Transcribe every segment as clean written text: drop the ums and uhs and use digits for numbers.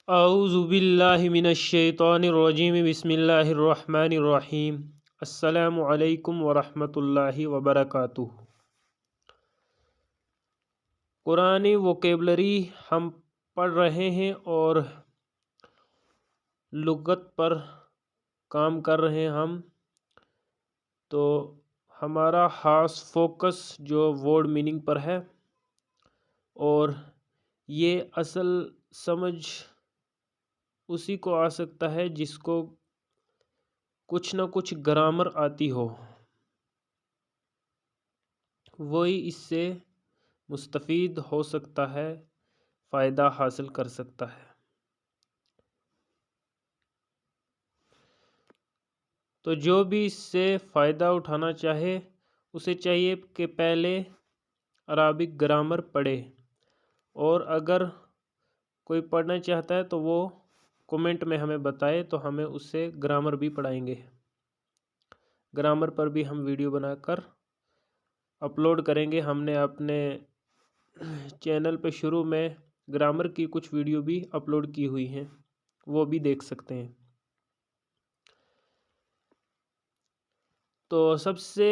اعوذ باللہ من الشیطان الرجیم بسم اللہ الرحمن الرحیم السلام علیکم ورحمۃ اللہ وبرکاتہ۔ قرآن ووکیبلری ہم پڑھ رہے ہیں اور لغت پر کام کر رہے ہیں ہم، تو ہمارا خاص فوکس جو ورڈ میننگ پر ہے، اور یہ اصل سمجھ اسی کو آ سکتا ہے جس کو کچھ نہ کچھ گرامر آتی ہو، وہی اس سے مستفید ہو سکتا ہے، فائدہ حاصل کر سکتا ہے۔ تو جو بھی اس سے فائدہ اٹھانا چاہے اسے چاہیے کہ پہلے عربک گرامر پڑھے، اور اگر کوئی پڑھنا چاہتا ہے تو وہ کومنٹ میں ہمیں بتائے تو ہمیں اس سے گرامر بھی پڑھائیں گے۔ گرامر پر بھی ہم ویڈیو بنا کر اپلوڈ کریں گے۔ ہم نے اپنے چینل پہ شروع میں گرامر کی کچھ ویڈیو بھی اپلوڈ کی ہوئی ہیں، وہ بھی دیکھ سکتے ہیں۔ تو سب سے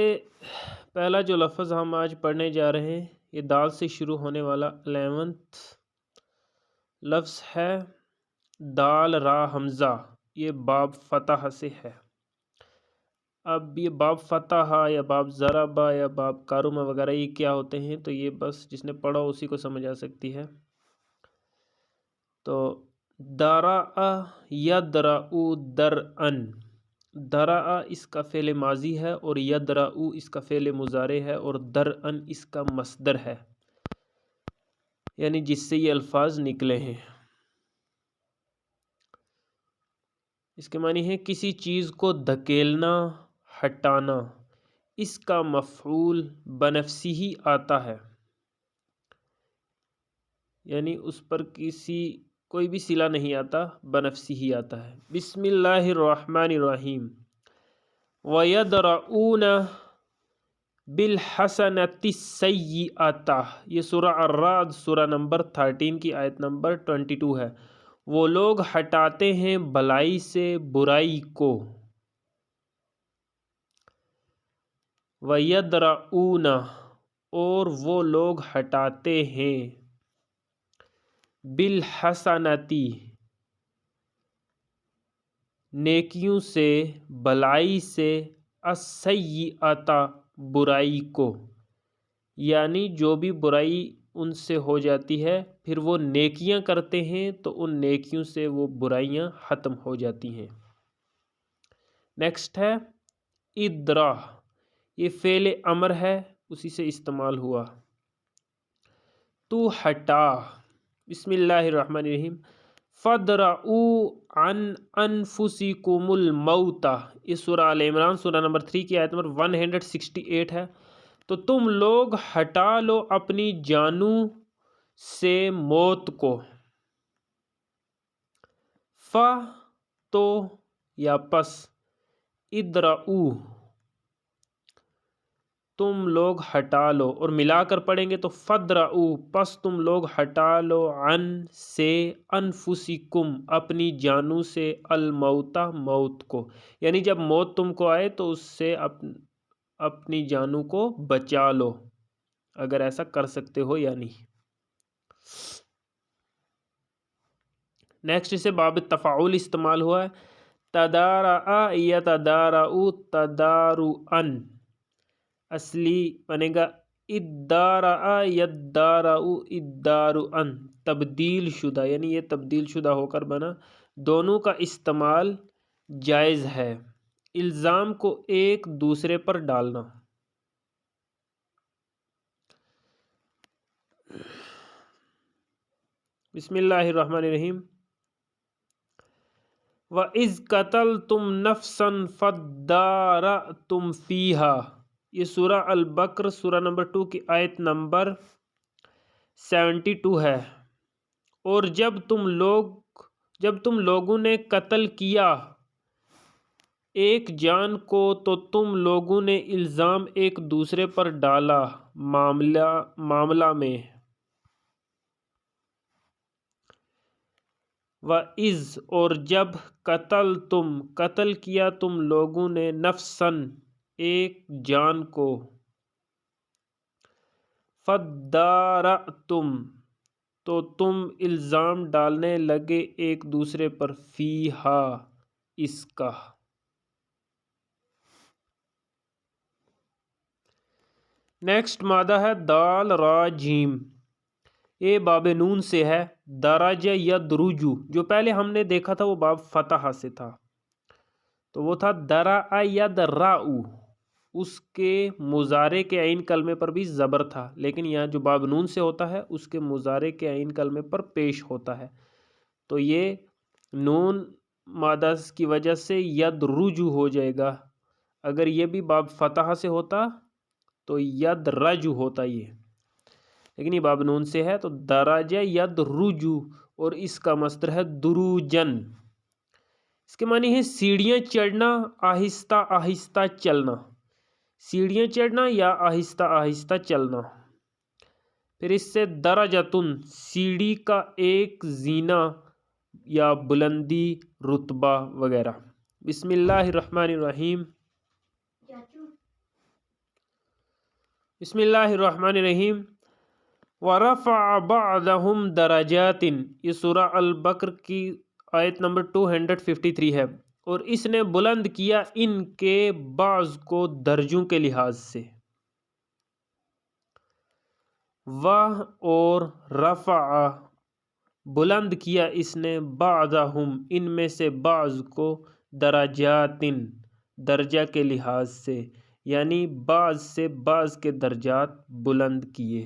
پہلا جو لفظ ہم آج پڑھنے جا رہے ہیں، یہ دال سے شروع ہونے والا 11th لفظ ہے، دال را حمزہ۔ یہ باب فتح سے ہے۔ اب یہ باب فتح یا باب ضربہ یا باب کارما وغیرہ یہ کیا ہوتے ہیں، تو یہ بس جس نے پڑھا اسی کو سمجھ آ سکتی ہے۔ تو درأ یدرأ درأن، درأ اس کا فعل ماضی ہے اور یدرأ اس کا فعل مضارع ہے اور درأن اس کا مصدر ہے، یعنی جس سے یہ الفاظ نکلے ہیں۔ اس کے معنی ہے کسی چیز کو دھکیلنا، ہٹانا۔ اس کا مفعول بنفسی ہی آتا ہے، یعنی اس پر کوئی بھی صلہ نہیں آتا، بنفسی ہی آتا ہے۔ بسم اللہ الرحمن الرحیم۔ وَيَدْرَؤُونَ بِالْحَسَنَةِ السَّيِّئَةَ، یہ سورہ الرعد سورہ نمبر 13 کی آیت نمبر 22 ہے۔ وہ لوگ ہٹاتے ہیں بھلائی سے برائی کو۔ وَيَدْرَؤُونَ، اور وہ لوگ ہٹاتے ہیں، بالحسنتی، نیکیوں سے، بھلائی سے، السیئۃ، برائی کو، یعنی جو بھی برائی ان سے ہو جاتی ہے پھر وہ نیکیاں کرتے ہیں تو ان نیکیوں سے وہ برائیاں ختم ہو جاتی ہیں۔ نیکسٹ ہے ادرا، یہ فعل امر ہے، اسی سے استعمال ہوا۔ تو ہٹا۔ بسم اللہ الرحمن الرحیم۔ فَادْرَؤُوا عَنْ أَنفُسِكُمُ الْمَوْتَ، یہ سورہ آل عمران سورہ نمبر 3 کی آیت نمبر 168 ہے۔ تو تم لوگ ہٹا لو اپنی جانوں سے موت کو۔ تو یا پس، ادرؤ، تم لوگ ہٹا لو، اور ملا کر پڑھیں گے تو فَادْرَؤُوا، پس تم لوگ ہٹا لو، عن سے، انفسکم اپنی جانوں سے، الموت موت کو، یعنی جب موت تم کو آئے تو اس سے اپنی جانوں کو بچا لو، اگر ایسا کر سکتے ہو یعنی۔ نیکسٹ اسے باب تفاعل استعمال ہوا ہے، تدارع یتدارع تدارعن، اصلی بنے گا ادارع یدارع ادارعن، تبدیل شدہ، یعنی یہ تبدیل شدہ ہو کر بنا۔ دونوں کا استعمال جائز ہے، الزام کو ایک دوسرے پر ڈالنا۔ بسم اللہ الرحمن الرحیم۔ وَإِذْ قَتَلْتُمْ نَفْسًا فَادَّارَأْتُمْ فِيهَا، یہ سورہ البقر سورہ نمبر 2 کی آیت نمبر 72 ہے۔ اور جب تم لوگوں نے قتل کیا ایک جان کو تو تم لوگوں نے الزام ایک دوسرے پر ڈالا معاملہ میں۔ وَإِذْ اور جب قتل کیا تم لوگوں نے نفسن ایک جان کو فَادَّارَأْتُمْ تو تم الزام ڈالنے لگے ایک دوسرے پر فیہا اس کا۔ نیکسٹ مادہ ہے دال را جیم، یہ باب نون سے ہے۔ درج یدرجو جو پہلے ہم نے دیکھا تھا وہ باب فتح سے تھا، تو وہ تھا درع یدرعو، اس کے مضارع کے عین کلمے پر بھی زبر تھا، لیکن یہاں جو باب نون سے ہوتا ہے اس کے مضارع کے عین کلمے پر پیش ہوتا ہے، تو یہ نون مادہ کی وجہ سے یدرجو ہو جائے گا۔ اگر یہ بھی باب فتح سے ہوتا تو یدرجو ہوتا یہ، لیکن یہ باب نون سے ہے تو درج یدرجو، اور اس کا مصدر ہے دروجن۔ اس کے معنی ہے سیڑھیاں چڑھنا، آہستہ آہستہ چلنا، سیڑھیاں چڑھنا یا آہستہ آہستہ چلنا۔ پھر اس سے درجتن سیڑھی کا ایک زینہ یا بلندی، رتبہ وغیرہ۔ بسم اللہ الرحمن الرحیم۔ بسم اللہ الرحمن الرحیم۔ وَرَفَعَ بَعْضَهُمْ دَرَجَاتٍ، یہ سورہ البقر کی آیت نمبر 253 ہے، اور اس نے بلند کیا ان کے بعض کو درجوں کے لحاظ سے۔ اور رفع بلند کیا اس نے بعضہم ان میں سے بعض کو درجات درجہ کے لحاظ سے، یعنی بعض سے بعض کے درجات بلند کیے۔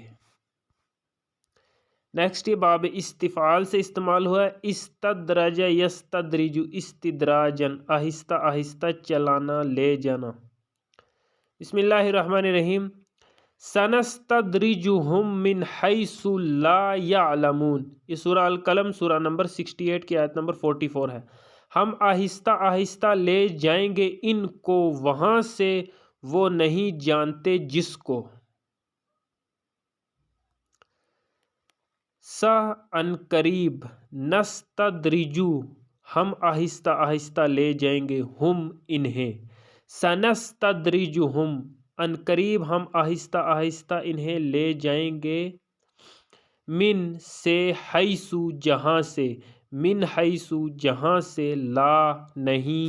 نیکسٹ یہ باب استفعال سے استعمال ہوا ہے۔ استدرج یستدرج استدراجن، آہستہ آہستہ چلانا، لے جانا۔ بسم اللہ الرحمن الرحیم۔ سنستدرجہم من حیث لا یعلمون، یہ سورہ القلم سورہ نمبر 68 کی آیت نمبر 44 ہے۔ ہم آہستہ آہستہ لے جائیں گے ان کو وہاں سے وہ نہیں جانتے جس کو۔ ان قریب، نستدرجو ہم آہستہ آہستہ لے جائیں گے، ہم انہیں، سنستدرجہم ان قریب ہم آہستہ آہستہ انہیں لے جائیں گے، من سے، حیثو جہاں سے، من حیثو جہاں سے، لا نہیں،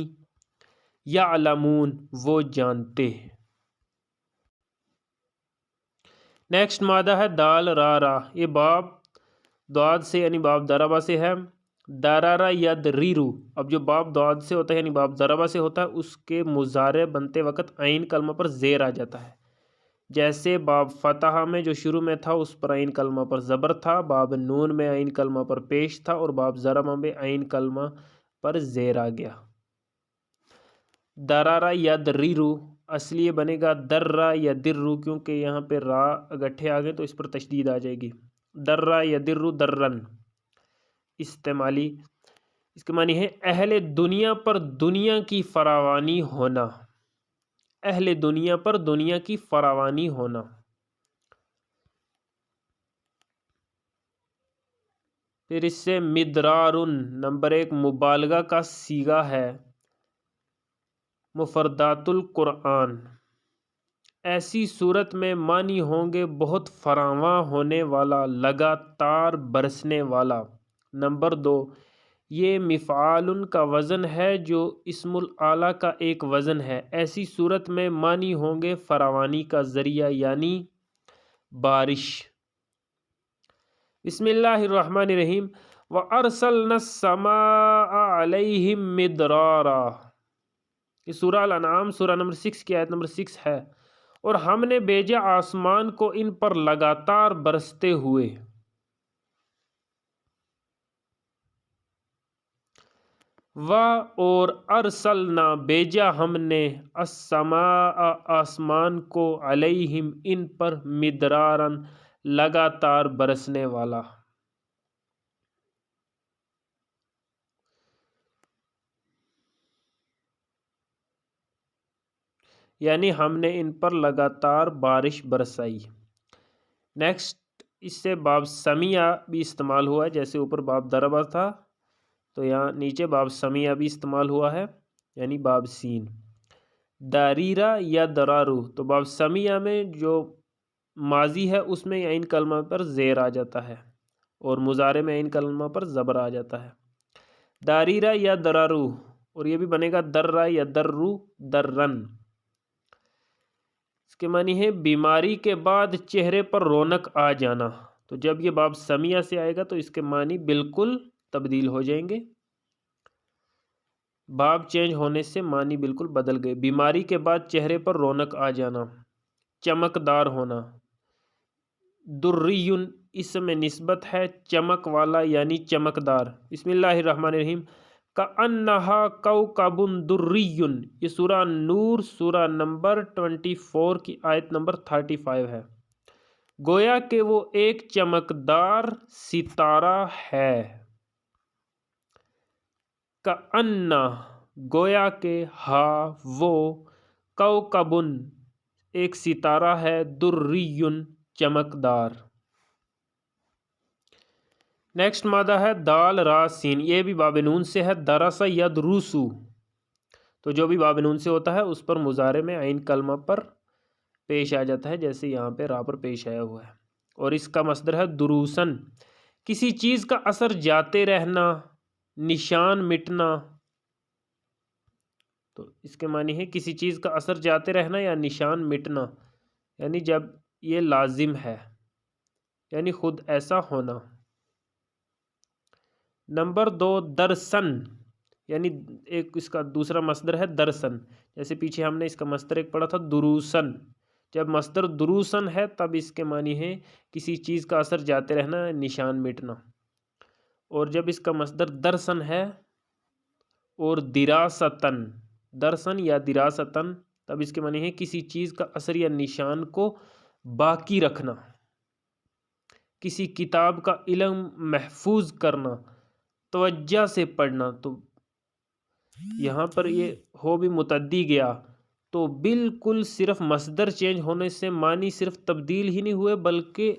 یعلمون وہ جانتے ہیں۔ نیکسٹ مادہ ہے دال را، یہ باب دعاد سے یعنی باب ضربہ سے ہے۔ درر یدریرو، اب جو باب دعاد سے ہوتا ہے یعنی باب ضربہ سے ہوتا ہے اس کے مضارع بنتے وقت عین کلمہ پر زیر آ جاتا ہے، جیسے باب فتح میں جو شروع میں تھا اس پر عین کلمہ پر زبر تھا، باب نون میں عین کلمہ پر پیش تھا، اور باب ضربہ میں عین کلمہ پر زیر آ گیا۔ درر یدریرو اصلی یہ بنے گا درر یدرو، کیونکہ یہاں پہ را اگٹھے آ گئے تو اس پر تشدید آ جائے گی۔ درر یدر درن استعمالی، اس کے معنی ہے اہل دنیا پر دنیا کی فراوانی ہونا، اہل دنیا پر دنیا کی فراوانی ہونا۔ پھر اس سے مدرارن نمبر 1 مبالغہ کا صیغہ ہے، مفردات القرآن، ایسی صورت میں معنی ہوں گے بہت فراواں ہونے والا، لگاتار برسنے والا۔ نمبر 2 یہ مفعال کا وزن ہے جو اسم الآلہ کا ایک وزن ہے، ایسی صورت میں معنی ہوں گے فراوانی کا ذریعہ یعنی بارش۔ بسم اللہ الرحمن الرحیم۔ وَأَرْسَلْنَا السَّمَاءَ عَلَيْهِمْ مِدْرَارًا، یہ سورہ الانعام سورہ نمبر 6 کی آیت نمبر 6 ہے، اور ہم نے بھیجا آسمان کو ان پر لگاتار برستے ہوئے۔ اور ارسلنا بھیجا ہم نے، السماء آسمان کو، علیہم ان پر، مدرارن لگاتار برسنے والا۔ یعنی ہم نے ان پر لگاتار بارش برسائی۔ نیکسٹ اس سے باب سمیع بھی استعمال ہوا ہے، جیسے اوپر باب ضربہ تھا تو یہاں نیچے باب سمیہ بھی استعمال ہوا ہے یعنی باب سین۔ داریرہ یا درارو، تو باب سمیہ میں جو ماضی ہے اس میں عین کلمہ پر زیر آ جاتا ہے اور مضارع میں عین کلمہ پر زبر آ جاتا ہے۔ داریرہ یا درارو، اور یہ بھی بنے گا درہ یا درو درن۔ اس کے معنی ہے بیماری کے بعد چہرے پر رونق آ جانا، تو جب یہ باب سمیہ سے آئے گا تو اس کے معنی بالکل تبدیل ہو جائیں گے، باب چینج ہونے سے معنی بالکل بدل گئے۔ بیماری کے بعد چہرے پر رونق آ جانا، چمکدار ہونا۔ دریٌ اس میں نسبت ہے چمک والا یعنی چمکدار۔ بسم اللہ الرحمن الرحیم۔ کأنہا کوکب دریٌ، یہ سورہ نور سورہ نمبر 24 کی آیت نمبر 35 ہے۔ گویا کہ وہ ایک چمکدار ستارہ ہے۔ کأنہ گویا کہ، ہا وہ، کوکبٌ ایک ستارہ ہے، دریٌ چمکدار۔ نیکسٹ مادہ ہے دال را سین، یہ بھی باب نون سے ہے۔ درس یدرسو، تو جو بھی باب نون سے ہوتا ہے اس پر مضارع میں عین کلمہ پر پیش آ جاتا ہے، جیسے یہاں پہ را پر پیش آیا ہوا ہے، اور اس کا مصدر ہے دروسن، کسی چیز کا اثر جاتے رہنا، نشان مٹنا۔ تو اس کے معنی ہے کسی چیز کا اثر جاتے رہنا یا نشان مٹنا، یعنی جب یہ لازم ہے یعنی خود ایسا ہونا۔ نمبر 2 درسن، یعنی ایک اس کا دوسرا مصدر ہے درسن، جیسے پیچھے ہم نے اس کا مصدر ایک پڑھا تھا دروسن۔ جب مصدر دروسن ہے تب اس کے معنی ہے کسی چیز کا اثر جاتے رہنا، نشان مٹنا، اور جب اس کا مصدر درسن ہے اور دراستن، درسن یا دراستن، تب اس کے معنی ہے کسی چیز کا اثر یا نشان کو باقی رکھنا، کسی کتاب کا علم محفوظ کرنا، توجہ سے پڑھنا۔ تو یہاں پر یہ ہو بھی متعدی گیا، تو بالکل صرف مصدر چینج ہونے سے معنی صرف تبدیل ہی نہیں ہوئے بلکہ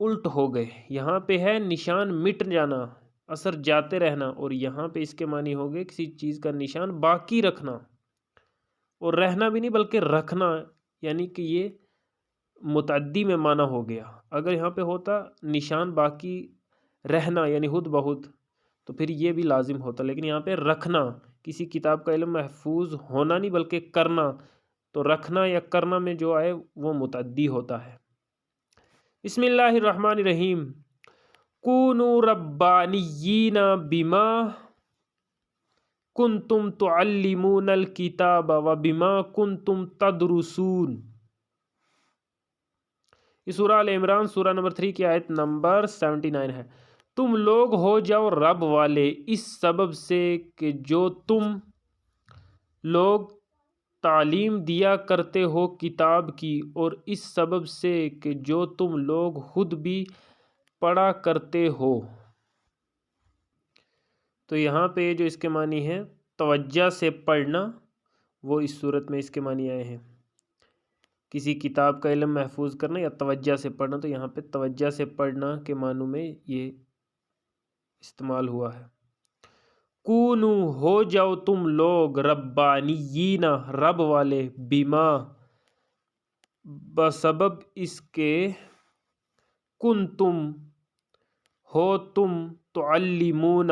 الٹ ہو گئے۔ یہاں پہ ہے نشان مٹ جانا، اثر جاتے رہنا، اور یہاں پہ اس کے معنی ہو گئے کسی چیز کا نشان باقی رکھنا، اور رہنا بھی نہیں بلکہ رکھنا، یعنی کہ یہ متعدی میں معنی ہو گیا۔ اگر یہاں پہ ہوتا نشان باقی رہنا یعنی خود بخود تو پھر یہ بھی لازم ہوتا، لیکن یہاں پہ رکھنا، کسی کتاب کا علم محفوظ ہونا نہیں بلکہ کرنا، تو رکھنا یا کرنا میں جو آئے وہ متعدی ہوتا ہے۔ بسم اللہ الرحمن الرحیم۔ کونوا ربانیین بما کنتم تعلمون الکتاب وبما کنتم تدرسون، یہ سورہ آل عمران سورہ نمبر 3 کی آیت نمبر 79 ہے۔ تم لوگ ہو جاؤ رب والے اس سبب سے کہ جو تم لوگ تعلیم دیا کرتے ہو کتاب کی، اور اس سبب سے کہ جو تم لوگ خود بھی پڑھا کرتے ہو۔ تو یہاں پہ جو اس کے معنی ہے توجہ سے پڑھنا، وہ اس صورت میں اس کے معنی آئے ہیں، کسی کتاب کا علم محفوظ کرنا یا توجہ سے پڑھنا، تو یہاں پہ توجہ سے پڑھنا کے معنوں میں یہ استعمال ہوا ہے۔ کونو ہو جاؤ تم لوگ ربانیین رب والے، بما بسبب اس کے، کنتم ہو تم، تعلمون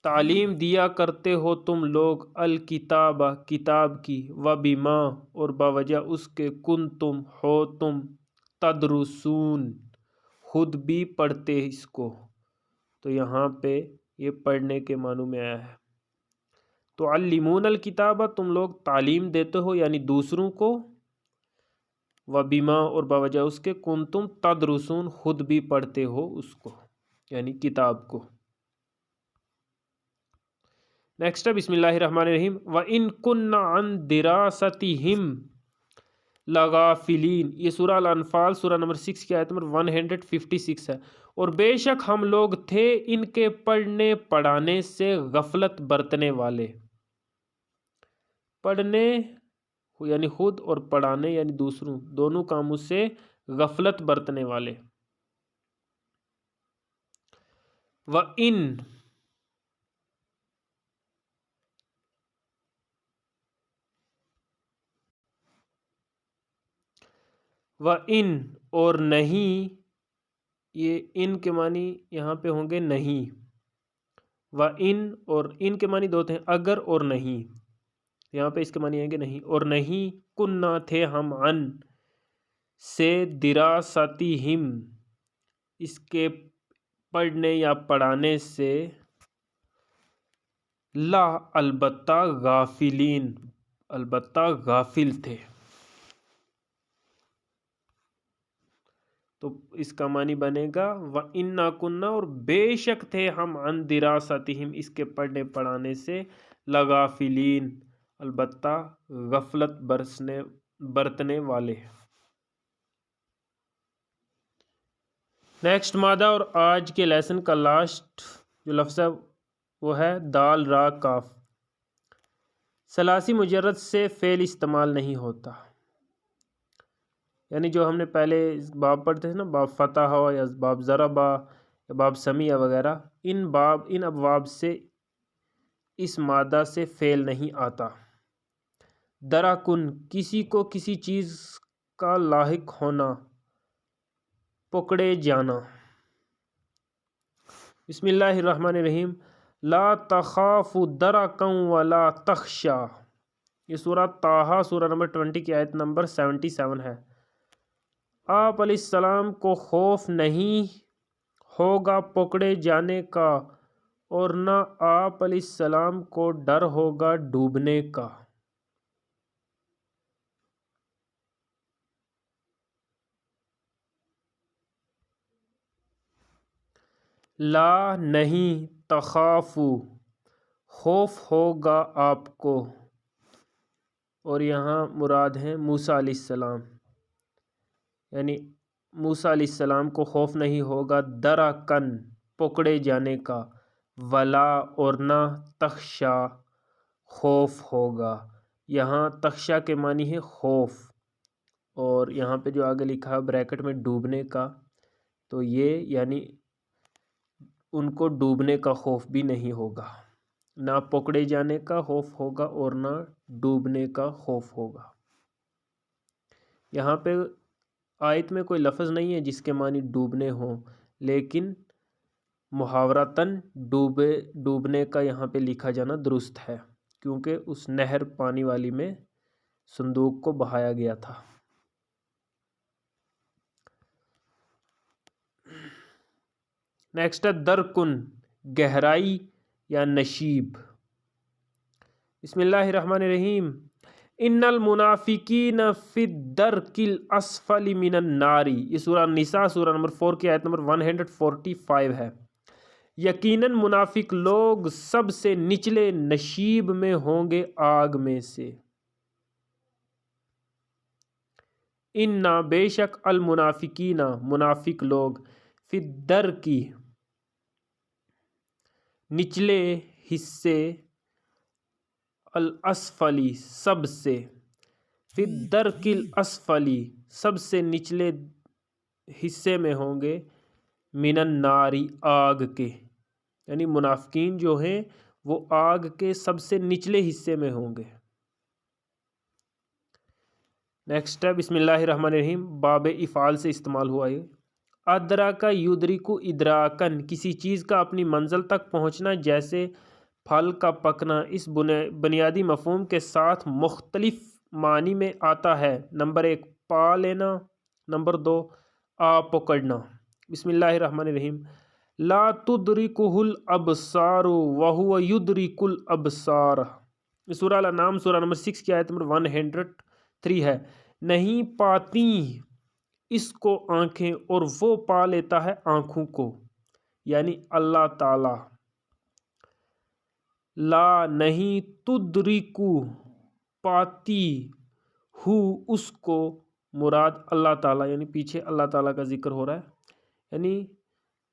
تعلیم دیا کرتے ہو تم لوگ، الکتاب کتاب کی، وبما اور بوجہ اس کے، کنتم ہو تم، تدرسون خود بھی پڑھتے اس کو، تو یہاں پہ یہ پڑھنے کے معنوں میں آیا ہے۔ تعلمون الکتاب تم لوگ تعلیم دیتے ہو یعنی دوسروں کو، وبما اور بوجہ اس کے، کنتم تدرسون خود بھی پڑھتے ہو اس کو یعنی کتاب کو۔ نیکسٹ ہے بسم اللہ الرحمن الرحیم۔ وَإِن كُنَّ عَن دِرَاسَتِهِمْ لَغَافِلِينَ، یہ سورہ الانفال سورہ نمبر 6 کی آیت نمبر 156 ہے۔ اور بے شک ہم لوگ تھے ان کے پڑھنے پڑھانے سے غفلت برتنے والے۔ پڑھنے یعنی خود اور پڑھانے یعنی دوسروں، دونوں کاموں سے غفلت برتنے والے۔ وَإِن وَإِن اور نہیں، یہ ان کے معنی یہاں پہ ہوں گے نہیں. وَإِن اور ان کے معنی دو تھے، اگر اور نہیں. یہاں پہ اس کے معنی آئیں گے نہیں اور نہیں. کننا تھے ہم عن سے دراستہم اس کے پڑھنے یا پڑھانے سے، لا البتہ غافلین البتہ غافل تھے. تو اس کا معنی بنے گا وَإِنَّا كُنَّا اور بے شک تھے ہم عن دراستہم اس کے پڑھنے پڑھانے سے، لغافلین البتہ غفلت برتنے والے. نیکسٹ مادہ اور آج کے لیسن کا لاسٹ جو لفظ ہے وہ ہے دال را کاف. ثلاثی مجرد سے فعل استعمال نہیں ہوتا، یعنی جو ہم نے پہلے باب پڑھتے تھے نا، باب فتح ہو یا باب ضربا یا باب سمیع وغیرہ، ان ابواب سے اس مادہ سے فعل نہیں آتا. دراکن کسی کو کسی چیز کا لاحق ہونا، پکڑے جانا. بسم اللہ الرحمن الرحیم. لا تخاف درکا ولا تخشا، یہ سورہ طٰہٰ سورہ نمبر 20 کی آیت نمبر 77 ہے. آپ علیہ السلام کو خوف نہیں ہوگا پکڑے جانے کا، اور نہ آپ علیہ السلام کو ڈر ہوگا ڈوبنے کا. لا نہیں، تخافو خوف ہوگا آپ کو، اور یہاں مراد ہیں موسیٰ علیہ السلام، یعنی موسیٰ علیہ السلام کو خوف نہیں ہوگا درکن پکڑے جانے کا، ولا اور نہ تخشا خوف ہوگا. یہاں تخشا کے معنی ہے خوف، اور یہاں پہ جو آگے لکھا ہے بریکٹ میں ڈوبنے کا، تو یہ یعنی ان کو ڈوبنے کا خوف بھی نہیں ہوگا، نہ پکڑے جانے کا خوف ہوگا اور نہ ڈوبنے کا خوف ہوگا. یہاں پہ آیت میں کوئی لفظ نہیں ہے جس کے معنی ڈوبنے ہوں، لیکن محاورتاً ڈوبنے کا یہاں پہ لکھا جانا درست ہے، کیونکہ اس نہر پانی والی میں صندوق کو بہایا گیا تھا. نیکسٹ ہے درکن گہرائی یا نشیب. بسم اللہ الرحمن الرحیم. ان المنافقین فی الدرک الاسفل من النار، یہ سورہ نساء سورہ نمبر 4 کی آیت نمبر 145 ہے. یقیناً منافق لوگ سب سے نچلے نشیب میں ہوں گے آگ میں سے. انا بے شک المنافقین منافق لوگ، فی الدرک نچلے حصے، الاسفلی سب سے، فی الدرک الاسفلی سب سے نچلے حصے میں ہوں گے، من النار آگ کے، یعنی منافقین جو ہیں وہ آگ کے سب سے نچلے حصے میں ہوں گے. نیکسٹ ہے بسم اللہ الرحمن الرحیم. باب افعال سے استعمال ہوا ہے. ادراکا یدرکو ادراکن کسی چیز کا اپنی منزل تک پہنچنا، جیسے پھل کا پکنا. اس بنیادی مفہوم کے ساتھ مختلف معنی میں آتا ہے. نمبر 1 پا لینا، نمبر 2 آ پکڑنا. بسم اللہ الرحمن الرحیم. لا تدرکہ الابصار وہو یدرک الابصار، سورہ الانعام سورہ نمبر 6 کی آیت نمبر 103 ہے. نہیں پاتی اس کو آنکھیں اور وہ پا لیتا ہے آنکھوں کو، یعنی اللہ تعالی. لا نہیں، تدرکو پاتی، ہو اس کو، مراد اللہ تعالیٰ، یعنی پیچھے اللہ تعالیٰ کا ذکر ہو رہا ہے. یعنی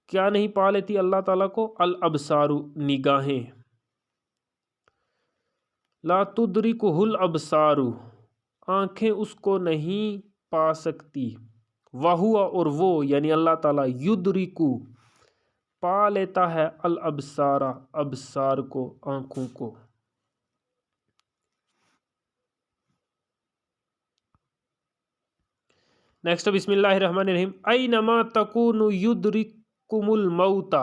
کیا نہیں پا لیتی اللہ تعالیٰ کو؟ الابصار نگاہیں. لا تدرکہ الابصار آنکھیں اس کو نہیں پا سکتی. وہو اور وہ یعنی اللہ تعالیٰ، یدرکو پا لیتا ہے الابصارا ابصار کو آنکھوں کو۔ نیکسٹ بسم اللہ الرحمن الرحیم اینما تکونوا یدرککم الموت،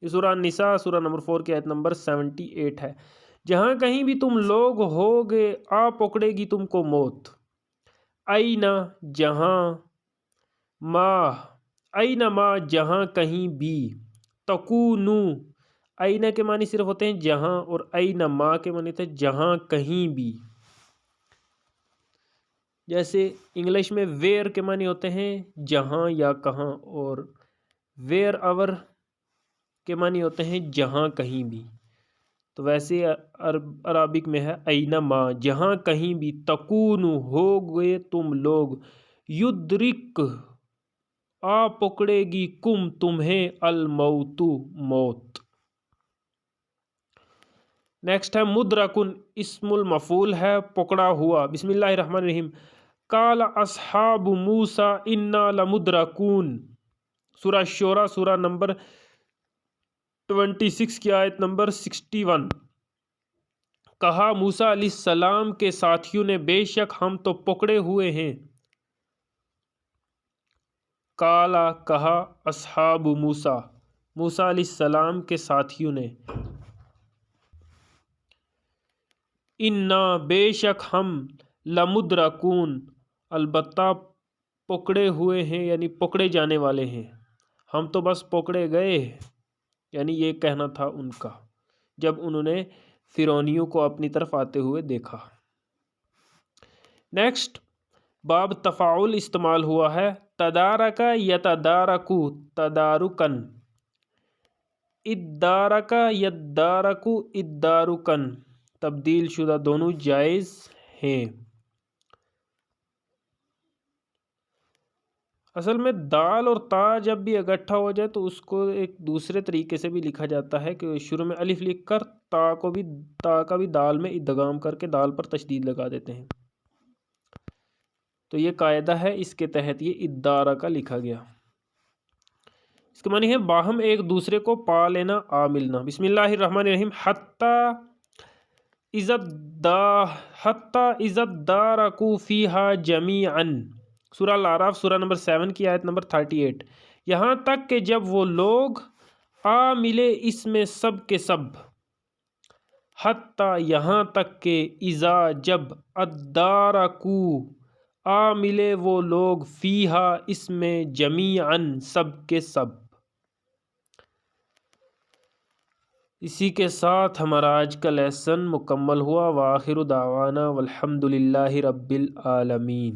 یہ سورہ النساء سورہ نمبر 4 کی آیت نمبر 78 ہے۔ جہاں کہیں بھی تم لوگ ہوگے آ پکڑے گی تم کو موت۔ اینا جہاں، ما اینما جہاں کہیں بھی، تکونو اینا کے معنی صرف ہوتے ہیں جہاں، اور اینما کے معنی ہوتے ہیں جہاں کہیں بھی۔ جیسے انگلش میں ویئر کے معنی ہوتے ہیں جہاں یا کہاں، اور ویئر ایور کے معنی ہوتے ہیں جہاں کہیں بھی۔ تو ویسے عربک میں ہے اینما جہاں کہیں بھی، تکونو ہو گئے تم لوگ، یدرک آ پکڑے گی کم تمہیں، الموت موت۔ نیکسٹ ہے مدرکن، اسم المفعول ہے پکڑا ہوا۔ بسم اللہ الرحمن الرحیم قال اصحاب موسیٰ انا لمدرکون، سورہ شورى سورہ نمبر 26 کی آیت نمبر 61۔ کہا موسیٰ علیہ السلام کے ساتھیوں نے بے شک ہم تو پکڑے ہوئے ہیں۔ قالا کہا اصحاب موسیٰ، موسیٰ علیہ السلام کے ساتھیوں نے، انا بے شک ہم، لمدرکون البتہ پکڑے ہوئے ہیں، یعنی پکڑے جانے والے ہیں، ہم تو بس پکڑے گئے، یعنی یہ کہنا تھا ان کا جب انہوں نے فرعونیوں کو اپنی طرف آتے ہوئے دیکھا۔ نیکسٹ باب تفاعل استعمال ہوا ہے، تدارک یتدارک تدارکن، ادارک یدارک ادارکن، تبدیل شدہ دونوں جائز ہیں۔ اصل میں دال اور تا جب بھی اکٹھا ہو جائے تو اس کو ایک دوسرے طریقے سے بھی لکھا جاتا ہے کہ شروع میں الف لکھ کر تا کا بھی دال میں ادغام کر کے دال پر تشدید لگا دیتے ہیں، تو یہ قاعدہ ہے، اس کے تحت یہ ادارہ کا لکھا گیا۔ اس کے معنی ہے باہم ایک دوسرے کو پا لینا، آ ملنا۔ بسم اللہ الرحمن الرحیم حتی اذا ادارکوا فیہا جمیعا، سورہ الاعراف سورہ نمبر 7 کی آیت نمبر 38۔ یہاں تک کہ جب وہ لوگ آ ملے اس میں سب کے سب، حتی یہاں تک کہ، اذا جب، ادارکوا آ ملے وہ لوگ، فیہا اس میں، جمیعاً سب کے سب۔ اسی کے ساتھ ہمارا آج کا لیسن مکمل ہوا۔ وآخر دعوانا والحمد للہ رب العالمین۔